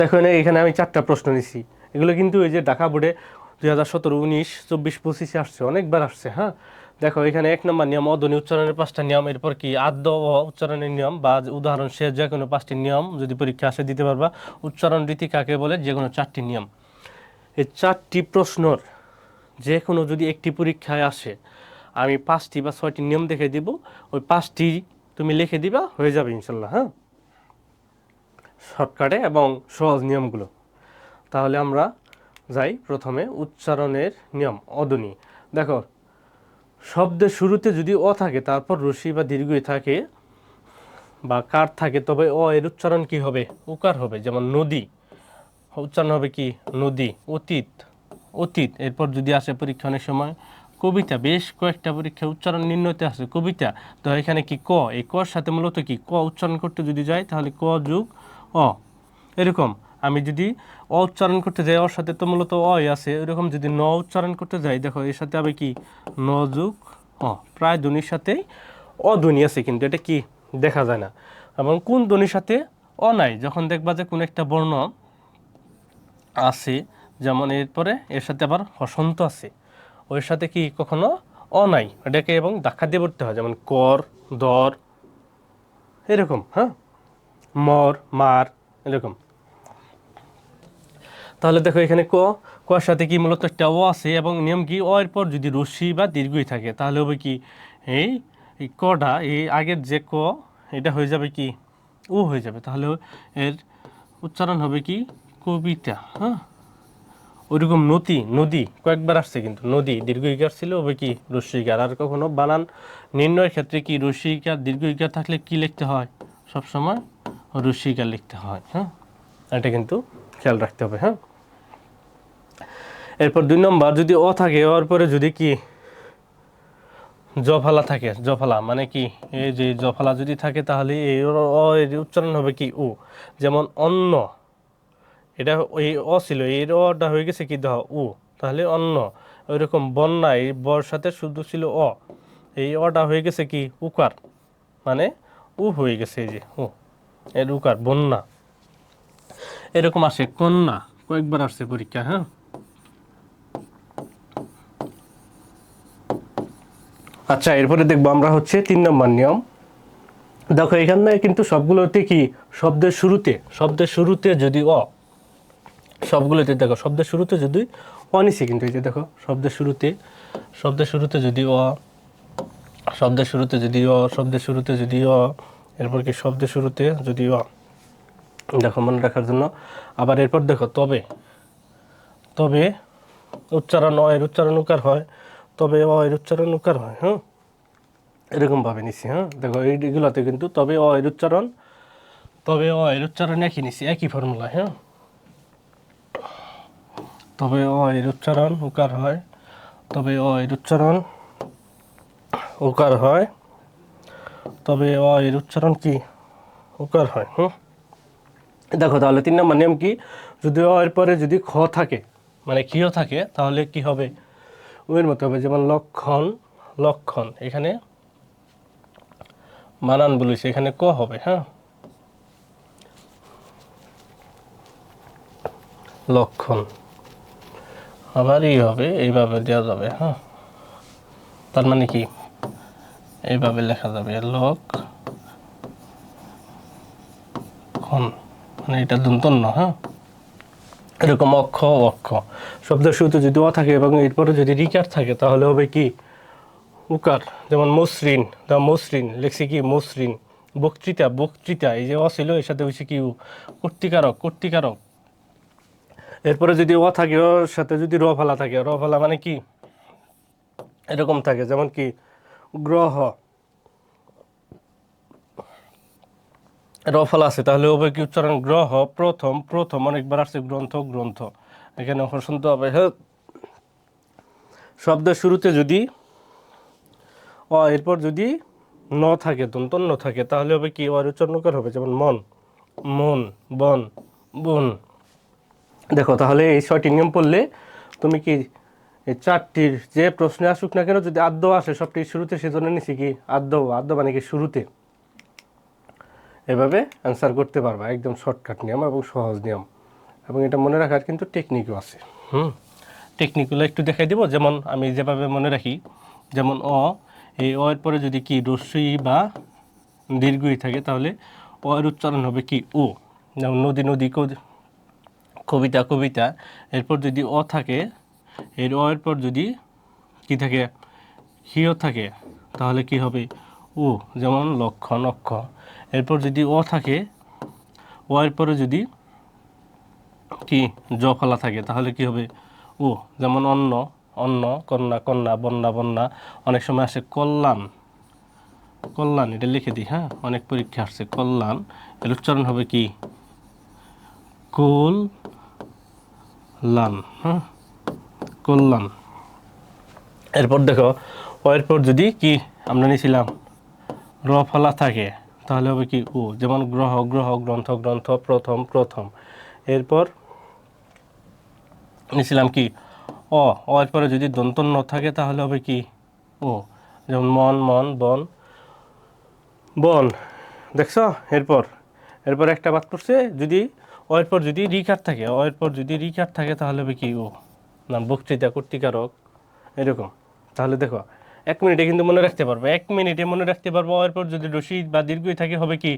দেখো এখানে আমি 4টা প্রশ্ন নিছি, এগুলো কিন্তু এই যে ঢাকা বোর্ডে 2017, 19, 24, 25 আসছে, অনেকবার আসছে। হ্যাঁ, দেখো এখানে 1 নম্বর নিয়ম অধ্বনি উচ্চারণের 5টা নিয়ম, এরপর কি আদ্য ও উচ্চারণের নিয়ম বা উদাহরণ সে যে কোনো 5টি নিয়ম যদি পরীক্ষা আসে দিতে পারবা। উচ্চারণ রীতি কাকে বলে, যে কোনো 4টি নিয়ম। এই 4টি প্রশ্নর যে কোনো যদি একটি পরীক্ষায় আসে, আমি 5টি বা 6টি নিয়ম দেখে দিব, ওই 5টি তুমি লিখে দিবা, হয়ে যাবে ইনশাল্লাহ। হ্যাঁ, শর্টকাটে এবং সহজ নিয়মগুলো। তাহলে আমরা যাই প্রথমে উচ্চারণের নিয়ম অধ্বনি। দেখো, শব্দের শুরুতে যদি অ থাকে, তারপর রস্যি বা দীর্ঘই থাকে বা কার থাকে, তবে অ এর উচ্চারণ কি হবে, উকার হবে। যেমন নদী, উচ্চারণ হবে কি নদী। অতীত, অতীত। এরপর যদি আসে পরীক্ষা অনেক সময় কবিতা, বেশ কয়েকটা পরীক্ষা উচ্চারণ নির্ণয়তে আসে কবিতা, তো এখানে কি ক, এই কর সাথে মূলত কি ক উচ্চারণ করতে যদি যাই, তাহলে ক যোগ অ। এরকম আমি যদি অ উচ্চারণ করতে যাই, ওর সাথে তো মূলত অই আছে। এরকম যদি ন উচ্চারণ করতে যাই, দেখো এর সাথে হবে কি ন যোগ অ। প্রায় ধ্বনির সাথেই অধ্বনি আছে, কিন্তু এটা কি দেখা যায় না। এবং কোন ধ্বনির সাথে অ নাই, যখন দেখবা যে কোন একটা বর্ণ আছে, যেমন এরপরে এর সাথে আবার হসন্ত আছে, ওর সাথে কি কখনো অ নাই, এটাকে এবং ধাক্কা দিয়ে পড়তে হয়। যেমন কর, দর, এরকম। হ্যাঁ, মর, মার, এরকম। তাহলে দেখো এখানে ক, কর সাথে কি মূলত একটা অ আছে, এবং নিয়ম কি অ এর পর যদি রস্যি বা দীর্ঘই থাকে, তাহলে হবে কি এই এই কটা, এই আগের যে ক, এটা হয়ে যাবে কি উ হয়ে যাবে। তাহলে এর উচ্চারণ হবে কি কবিতা। হ্যাঁ, ওইরকম নদী, নদী কয়েকবার আসছে, কিন্তু নদী দীর্ঘইকার ছিল, হবে কি রস্যইকার। আর কখনো বানান নির্ণয়ের ক্ষেত্রে কি রস্যইকার দীর্ঘইকার থাকলে কি লিখতে হয়, সবসময় রস্যইকার লিখতে হয়। হ্যাঁ, এটা কিন্তু খেয়াল রাখতে হবে। হ্যাঁ, এরপর 2 নম্বর, যদি অ থাকে, ওর পরে যদি কি জফালা থাকে, জফালা মানে কি এই যে জফালা যদি থাকে, তাহলে এই অ এর উচ্চারণ হবে কি উ। যেমন অন্ন, এটা ওই অ ছিল, এর অটা হয়ে গেছে কি দেহ উ, তাহলে অন্ন। ওইরকম বন্যা, এই বর সাথে শুধু ছিল অ, এই অটা হয়ে গেছে কি উকার, মানে উ হয়ে গেছে, এই যে উ, এর উকার বন্যা। এরকম আসে কন্যা, কয়েকবার আসছে পরীক্ষা। হ্যাঁ, আচ্ছা, এরপরে দেখবো আমরা হচ্ছে 3 নম্বর নিয়ম। দেখো এখানে কিন্তু সবগুলোতে কি শব্দের শুরুতে, শব্দের শুরুতে যদি অ, সবগুলোতে দেখো শব্দের শুরুতে যদি অ নিছি, কিন্তু এই যে দেখো শব্দের শুরুতে, শব্দের শুরুতে যদি অ, শব্দের শুরুতে যদি অ, শব্দের শুরুতে যদি অ, এরপর কি শব্দের শুরুতে যদি অ, দেখো মনে রাখার জন্য। আবার এরপর দেখো তবে, তবে উচ্চারণ অ এর উচ্চারণ উকার হয়, তবে অ এর উচ্চারণ উকার হয়। হ্যাঁ, এরকমভাবে নিছি। হ্যাঁ, দেখো এইগুলোতে কিন্তু তবে অ এর উচ্চারণ, তবে অ এর উচ্চারণ একই নিছি, একই ফর্মুলা। হ্যাঁ, তবে অ এর উচ্চারণ উকার হয়, তবে অ এর উচ্চারণ উকার হয়, তবে অ এর উচ্চারণ কি উকার হয়। দেখো তাহলে 3 নম্বর নিয়ম কি, যদি অ এর পরে যদি খ থাকে, মানে ক্ষীয় থাকে, তাহলে কি হবে ওর মতো হবে। যেমন লক্ষণ, লক্ষণ, এখানে বানান বলেছে, এখানে ক হবে। হ্যাঁ, লক্ষণ। আবার ই হবে, এইভাবে দেওয়া যাবে। হ্যাঁ, তার মানে কি এইভাবে লেখা যাবে লক্ষণ, মানে এটা দন্তন্য। হ্যাঁ, এরকম অক্ষ, অক্ষ। শব্দের শুরুতে যদি অ থাকে এবং এরপরে যদি রিকার থাকে, তাহলে হবে কি উকার। যেমন মসৃণ, দা মসৃণ লেখছি কি মসৃণ। বক্তৃতা, বক্তৃতা, এই যে অ ছিল, এর সাথে হয়েছে কি কর্তিকারক, কর্তিকারক। এরপরে যদি অ থাকে, ওর সাথে যদি র ফালা থাকে, র ফালা মানে কি এরকম থাকে, যেমন কি গ্রহ, র ফালা আছে, তাহলে হবে কি উচ্চারণ গ্রহ। প্রথম, প্রথম অনেকবার আসছে, গ্রন্থ, গ্রন্থ, এখানে হসন্ত হবে। হ্যাঁ, শব্দের শুরুতে যদি অ এরপর যদি ন থাকে, দন্তন্য থাকে, তাহলে হবে কি অর উচ্চারণকার হবে। যেমন মন, মন, বন, বন। দেখো তাহলে এই 6টি নিয়ম পড়লে তুমি কি এই 4টির যে প্রশ্নে আসুক না কেন, যদি আদ্য আসে সবটির শুরুতে, সেজন্য নিছি কি আদ্য, আদ্য মানে কি শুরুতে, এভাবে অ্যান্সার করতে পারবা। একদম শর্টকাট নিয়ম এবং সহজ নিয়ম। এবং এটা মনে রাখার কিন্তু টেকনিকও আছে। টেকনিকগুলো একটু দেখাই দিব, যেমন আমি যেভাবে মনে রাখি, যেমন এই এর পরে যদি কি রস্যই বা দীর্ঘই থাকে তাহলে এর উচ্চারণ হবে কি ও। যেমন নদী নদী, কবিতা কবিতা, এরপর যদি থাকে, এর পর যদি কি থাকে, হিও থাকে, তাহলে কি হবে ও। যেমন লক্ষণ অক্ষ, এরপর যদি থাকে, এর পরে যদি কি ফলা থাকে তাহলে কি হবে ও। যেমন অন্ন অন্ন, কন্যা কন্যা, বন্যা বন্যা, অনেক সময় আসে কল্যাণ কল্যাণ, এটা লিখে দিই, হ্যাঁ, অনেক পরীক্ষা আসছে কল্যাণ, এর উচ্চারণ হবে কি কল্যাণ, হ্যাঁ, কল্যাণ। এরপর দেখো এরপর যদি কি আমরা নিয়েছিলাম ফলা থাকে তাহলে হবে কি ও। যেমন গ্রহ গ্রহ, গ্রন্থ গ্রন্থ, প্রথম প্রথম। এরপর নিয়েছিলাম কি এরপরে যদি দন্ত ন থাকে তাহলে হবে কি ও। যেমন মন মন, বন বন, দেখছো। এরপর একটা বাদ পড়ছে, যদি এরপর যদি রিকার থাকে, এরপর যদি রিকার থাকে তাহলে হবে কি ও। না, বক্তৃতা কর্তৃকারক, এরকম। তাহলে দেখো 1 মিনিটে কিন্তু মনে রাখতে পারবো, 1 মিনিটে মনে রাখতে পারবো। এরপর যদি রসি বা দীর্ঘই থাকে হবে কি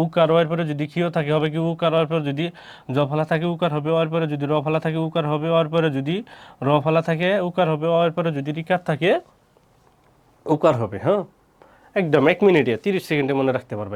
উকার, এরপরে যদি ক্ষীয় থাকে হবে কি উকার, এরপর যদি জফলা থাকে উকার হবে, এরপরে যদি রফলা থাকে উকার হবে, এরপরে যদি রফলা থাকে উকার হবে, এরপরে যদি রিকার থাকে উকার হবে। হ্যাঁ, একদম 1 মিনিটে 30 সেকেন্ডে মনে রাখতে পারবে।